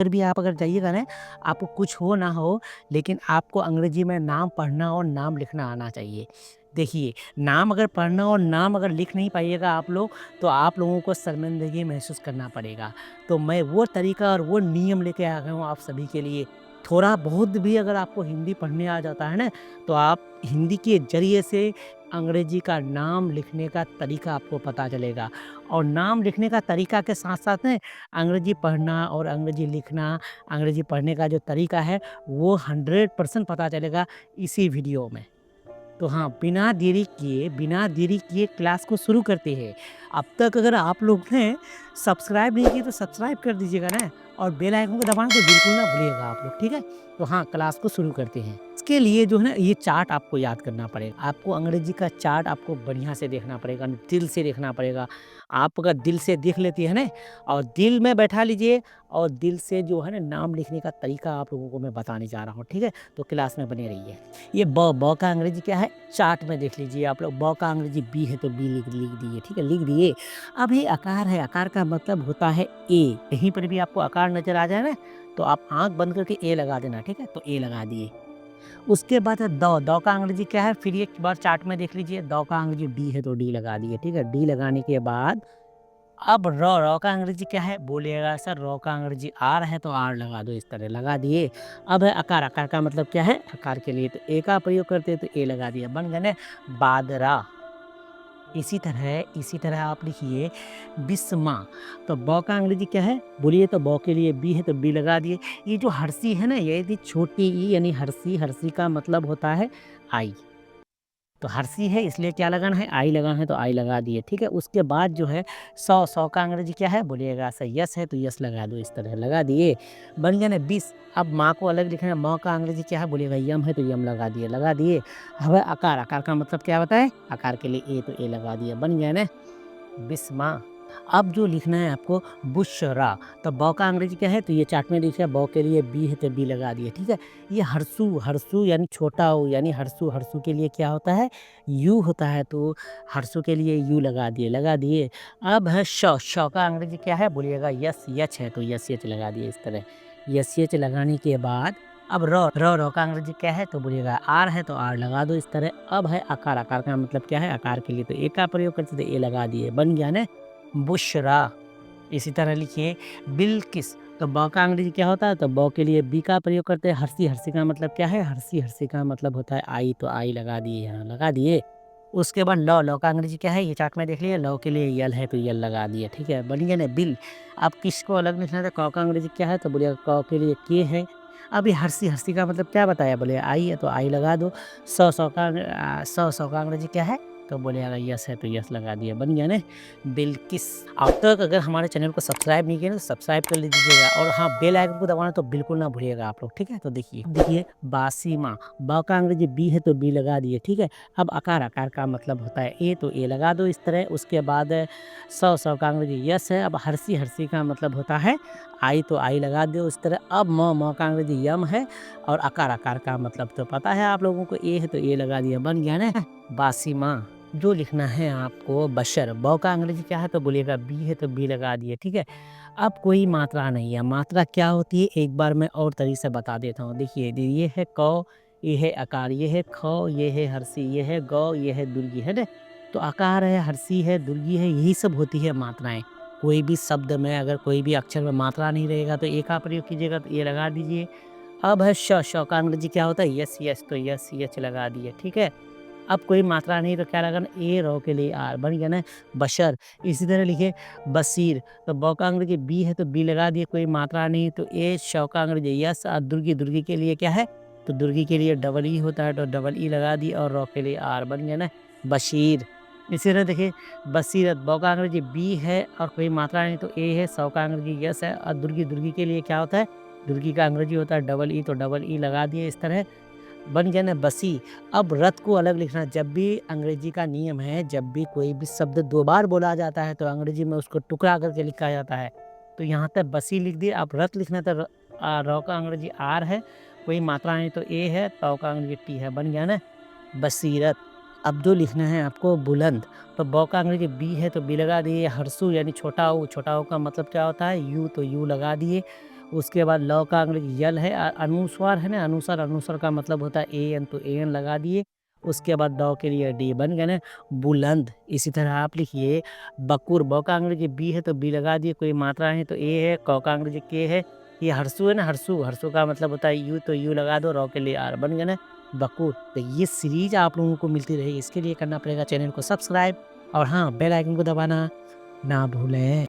अगर भी आप अगर जाइएगा ना, आपको कुछ हो ना हो, लेकिन आपको अंग्रेजी में नाम पढ़ना और नाम लिखना आना चाहिए। देखिए, नाम अगर पढ़ना और नाम अगर लिख नहीं पाइएगा आप लोग, तो आप लोगों को शर्मिंदगी महसूस करना पड़ेगा। तो मैं वो तरीका और वो नियम लेके आ गया हूँ आप सभी के लिए। थोड़ा बहुत भी अगर आपको हिंदी पढ़ने आ जाता है ना, तो आप हिंदी के ज़रिए से अंग्रेजी का नाम लिखने का तरीका आपको पता चलेगा। और नाम लिखने का तरीका के साथ-साथ ना अंग्रेजी पढ़ना और अंग्रेजी लिखना, अंग्रेजी पढ़ने का जो तरीका है, वो 100% पता चलेगा इसी वीडियो में। तो हाँ, बिना देरी किए क्लास को शुरू करते हैं। अब तक अगर आप लोग ने सब्सक्राइब नहीं किए तो सब्सक्राइब कर दीजिएगा ना, और बेल आइकन को दबाना तो बिल्कुल ना भूलिएगा आप लोग, ठीक है? तो हाँ, क्लास को शुरू करते हैं। इसके लिए जो है ना, ये चार्ट आपको याद करना पड़ेगा। आपको अंग्रेजी का चार्ट आपको बढ़िया से देखना पड़ेगा, दिल से देखना पड़ेगा। आप अगर दिल से देख लेती है ना, और दिल में बैठा लीजिए, और दिल से जो है ना नाम लिखने का तरीका आप लोगों को मैं बताने जा रहा हूँ, ठीक है? तो क्लास में बने रहिए। ये ब का अंग्रेजी क्या है? चार्ट में देख लीजिए आप लोग। ब का अंग्रेजी बी है तो बी लिख लिख दिए, ठीक है? लिख दिए। अब ये आकार है, आकार का मतलब होता है ए। कहीं पर भी आपको आकार नज़र आ जाए ना, तो आप आँख बंद करके ए लगा देना, ठीक है? तो ए लगा दिए। उसके बाद है द का अंग्रेजी क्या है? फिर एक बार चार्ट में देख लीजिए। द का अंग्रेजी डी है तो डी लगा दिए, ठीक है? डी लगाने के बाद अब र का अंग्रेजी क्या है? बोलिएगा सर र का अंग्रेजी आर है तो आर लगा दो, इस तरह लगा दिए। अब है आकार, आकार का मतलब क्या है? आकार के लिए तो ए का प्रयोग करते हैं तो ए लगा दिया, बन गया ना बादरा। इसी तरह आप लिखिए बिस्मा। तो ब का अंग्रेजी क्या है? बोलिए तो ब के लिए बी है तो बी लगा दिए। ये जो हर्षी है ना, ये यदि छोटी ई यानी हर्षी, हर्षी का मतलब होता है आई। तो हर्षी है इसलिए क्या लगाना है? आई लगाना है तो आई लगा दिए, ठीक है? उसके बाद जो है सौ का अंग्रेजी क्या है? बोलिएगा सर यस है तो यस लगा दो, इस तरह लगा दिए। बन गया ना 20। अब माँ को अलग लिखना है। म का अंग्रेजी क्या है? बोलिएगा यम है तो यम लगा दिए, लगा दिए। अब है आकार, आकार का मतलब क्या बताए? आकार के लिए ए तो ए लगा दिया, बन गया ना बिस्मा। अब जो लिखना है आपको बुशरा। तो ब का अंग्रेजी क्या है? तो ये चार्ट में लिखा है। ब के लिए बी है तो बी लगा दिए, ठीक है? ये हर्षु, हर्षु यानी छोटा ऊ, यानी हर्षु, हर्षु के लिए क्या होता है? यू होता है, तो हर्षु के लिए यू लगा दिए, लगा दिए। अब है श का अंग्रेजी क्या है? बोलिएगा यस यच है तो यस यच लगा दिए, इस तरह यस यच लगाने के बाद अब र का अंग्रेजी क्या है? तो बोलिएगा आर है तो आर लगा दो, इस तरह। अब है आकार, आकार का मतलब क्या है? आकार के लिए तो ए का प्रयोग करते थे, ए लगा दिए, बन गया ना बुशरा। इसी तरह लिखिए बिल्किस। तो ब का अंग्रेजी क्या होता है? तो ब के लिए बी का प्रयोग करते हैं। हर्षी, हर्षी का मतलब क्या है? हर्षी, हर्षी का मतलब होता है आई, तो आई लगा दिए, यहाँ लगा दिए। उसके बाद ल का अंग्रेजी क्या है? ये चार्ट में देख लिए। ल के लिए यल है तो यल लगा दिए, ठीक है? बन गया ना बिल। अब किसको अलग लिखना था? क का अंग्रेजी क्या है? तो बोलिएगा क के लिए के है। अब ये हर्षी, हर्षी का मतलब क्या बताया? बोले आई है तो आई लगा दो। सौ का अंग्रेजी क्या है? तो बोलिएगा यस है तो यस लगा दिया, बन गया ना बिल्किस। अब तक अगर हमारे चैनल को सब्सक्राइब नहीं किया ना, तो सब्सक्राइब कर लीजिएगा, और हाँ, बेल आइकन को दबाना तो बिल्कुल ना भूलिएगा आप लोग, ठीक है? तो देखिए बासीमा। ब का अंग्रेजी बी है तो बी लगा दिए, ठीक है? अब आकार, आकार का मतलब होता है ए, तो ए लगा दो, इस तरह। उसके बाद सौ का अंग्रेजी यस है। अब हर्षी, हर्षी का मतलब होता है आई, तो आई लगा दो, इस तरह। अब म का अंग्रेजी यम है, और आकार, आकार का मतलब तो पता है आप लोगों को, ए है तो ए लगा दिया, बन गया ना बासीमा। जो लिखना है आपको बशर। ब का अंग्रेजी क्या है? तो बोलिएगा बी है तो बी लगा दिए, ठीक है? अब कोई मात्रा नहीं है। मात्रा क्या होती है? एक बार मैं और तरीके से बता देता हूँ। देखिए, ये है क, ये है आकार, ये है ख, ये है हर्षी, ये है ग, ये है दुर्गी, है ना? तो आकार है, हर्षी है, दुर्गी है, यही सब होती है मात्राएं। कोई भी शब्द में अगर कोई भी अक्षर में मात्रा नहीं रहेगा तो ए का प्रयोग कीजिएगा, तो ये लगा दीजिए। अब है श का अंग्रेजी क्या होता है? यस यस, तो यस यच लगा दिए, ठीक है? अब कोई मात्रा नहीं तो क्या लगाना? ए रो के लिए आर, बन गया ना बशर। इसी तरह लिखे बसीर। तो ब का अंग्रेजी बी है तो बी लगा दिए, कोई मात्रा नहीं, तो ए। श का अंग्रेजी यस, और दुर्गी, दुर्गी के लिए क्या है? तो दुर्गी के लिए डबल ई होता है, तो डबल ई लगा दिए, और रो के लिए आर, बन गया ना बशीर। इसी तरह देखिए बसीरत। ब का अंग्रेजी बी है और कोई मात्रा नहीं, तो ए है। स का अंग्रेजी यस है, और दुर्गी, दुर्गी के लिए क्या होता है? दुर्गी का अंग्रेजी होता है डबल ई, तो डबल ई लगा दिए, इस तरह। बन गया ना बसी। अब रथ को अलग लिखना। जब भी अंग्रेजी का नियम है, जब भी कोई भी शब्द 2 बार बोला जाता है तो अंग्रेजी में उसको टुकड़ा करके लिखा जाता है। तो यहाँ तक बसी लिख दिए। अब रथ लिखना तो र का अंग्रेजी आर है, कोई मात्रा नहीं तो ए है, त का अंग्रेजी टी है, बन गया ना बसीरत। अब जो लिखना है आपको बुलंद। तो ब का अंग्रेजी बी है तो बी लगा दिए। हर्षु यानी छोटा ऊ, छोटा ऊ का मतलब क्या होता है? यू, तो यू लगा दिए। उसके बाद ल का अंग्रेजी यल है, अनुस्वार है ना, अनुस्वार, अनुस्वार का मतलब होता है एन, तो एन लगा दिए। उसके बाद ड के लिए डी बन गया ना, बुलंद। इसी तरह आप लिखिए बकुर, ब का अंग्रेजी बी है तो बी लगा दिए, कोई मात्रा है तो ए है, क का अंग्रेजी के है। ये हरसू है ना, हरसू, हरसू का मतलब होता है यू, तो यू लगा दो, र के लिए आर बन गया ना, बकुर। तो ये सीरीज आप लोगों को मिलती रहेगी, इसके लिए करना पड़ेगा चैनल को सब्सक्राइब और हाँ, बेल आइकन को दबाना ना भूलें।